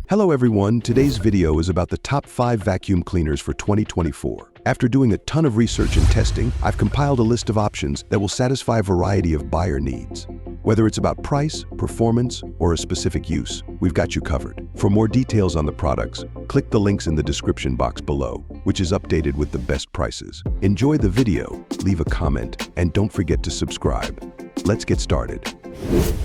Hello everyone, today's video is about the top 5 vacuum cleaners for 2024. After doing a ton of research and testing, I've compiled a list of options that will satisfy a variety of buyer needs. Whether it's about price, performance, or a specific use, we've got you covered. For more details on the products, click the links in the description box below, which is updated with the best prices. Enjoy the video, leave a comment, and don't forget to subscribe. Let's get started.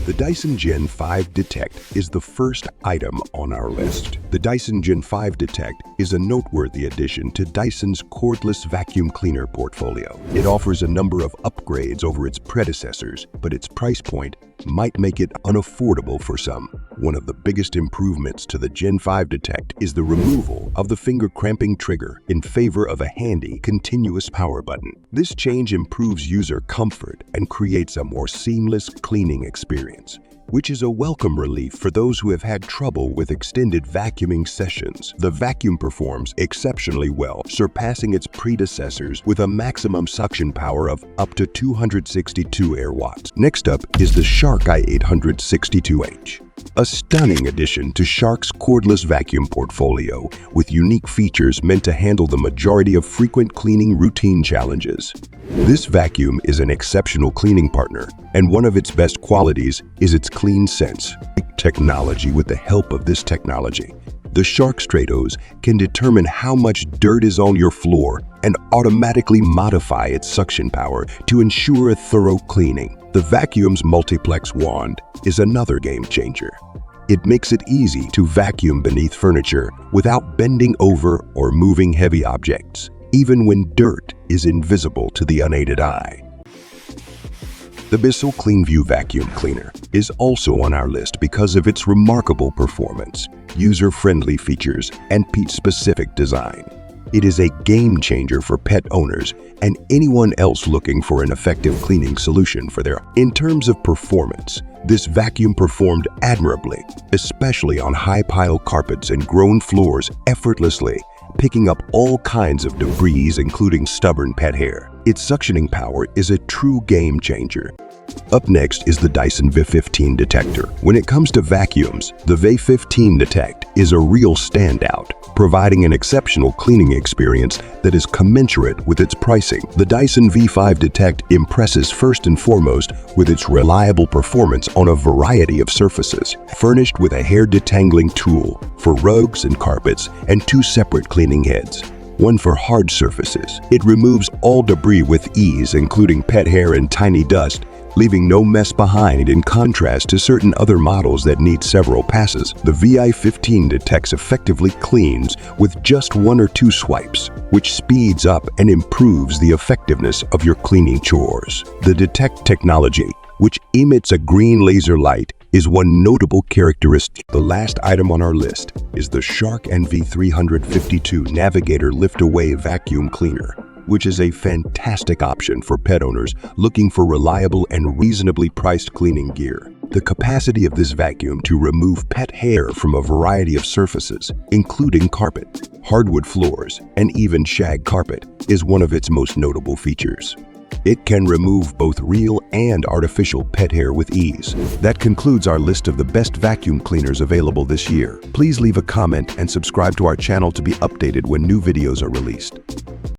The Dyson Gen 5 Detect is the first item on our list. The Dyson Gen 5 Detect is a noteworthy addition to Dyson's cordless vacuum cleaner portfolio. It offers a number of upgrades over its predecessors, but its price point might make it unaffordable for some. One of the biggest improvements to the Gen 5 Detect is the removal of the finger cramping trigger in favor of a handy, continuous power button. This change improves user comfort and creates a more seamless cleaning experience, which is a welcome relief for those who have had trouble with extended vacuuming sessions. The vacuum performs exceptionally well, surpassing its predecessors with a maximum suction power of up to 262 air watts. Next up is the Shark i862H. A stunning addition to Shark's cordless vacuum portfolio with unique features meant to handle the majority of frequent cleaning routine challenges. This vacuum is an exceptional cleaning partner, and one of its best qualities is its clean sense technology. With the help of this technology, the Shark Stratos can determine how much dirt is on your floor and automatically modify its suction power to ensure a thorough cleaning. The vacuum's multiplex wand is another game changer. It makes it easy to vacuum beneath furniture without bending over or moving heavy objects, even when dirt is invisible to the unaided eye. The Bissell CleanView Vacuum Cleaner is also on our list because of its remarkable performance, user-friendly features, and pet-specific design. It is a game changer for pet owners and anyone else looking for an effective cleaning solution for their. In terms of performance, this vacuum performed admirably, especially on high-pile carpets and grown floors effortlessly, picking up all kinds of debris, including stubborn pet hair. Its suctioning power is a true game changer. Up next is the Dyson V15 Detector. When it comes to vacuums, the V15 Detect is a real standout, providing an exceptional cleaning experience that is commensurate with its pricing. The Dyson V5 Detect impresses first and foremost with its reliable performance on a variety of surfaces. Furnished with a hair detangling tool for rugs and carpets and 2 separate cleaning heads, one for hard surfaces. It removes all debris with ease, including pet hair and tiny dust, leaving no mess behind, in contrast to certain other models that need several passes. The VI15 Detect effectively cleans with just 1 or 2 swipes, which speeds up and improves the effectiveness of your cleaning chores. The Detect technology, which emits a green laser light, is one notable characteristic. The last item on our list is the Shark NV352 Navigator Lift-Away Vacuum Cleaner, which is a fantastic option for pet owners looking for reliable and reasonably priced cleaning gear. The capacity of this vacuum to remove pet hair from a variety of surfaces, including carpet, hardwood floors, and even shag carpet, is one of its most notable features. It can remove both real and artificial pet hair with ease. That concludes our list of the best vacuum cleaners available this year. Please leave a comment and subscribe to our channel to be updated when new videos are released.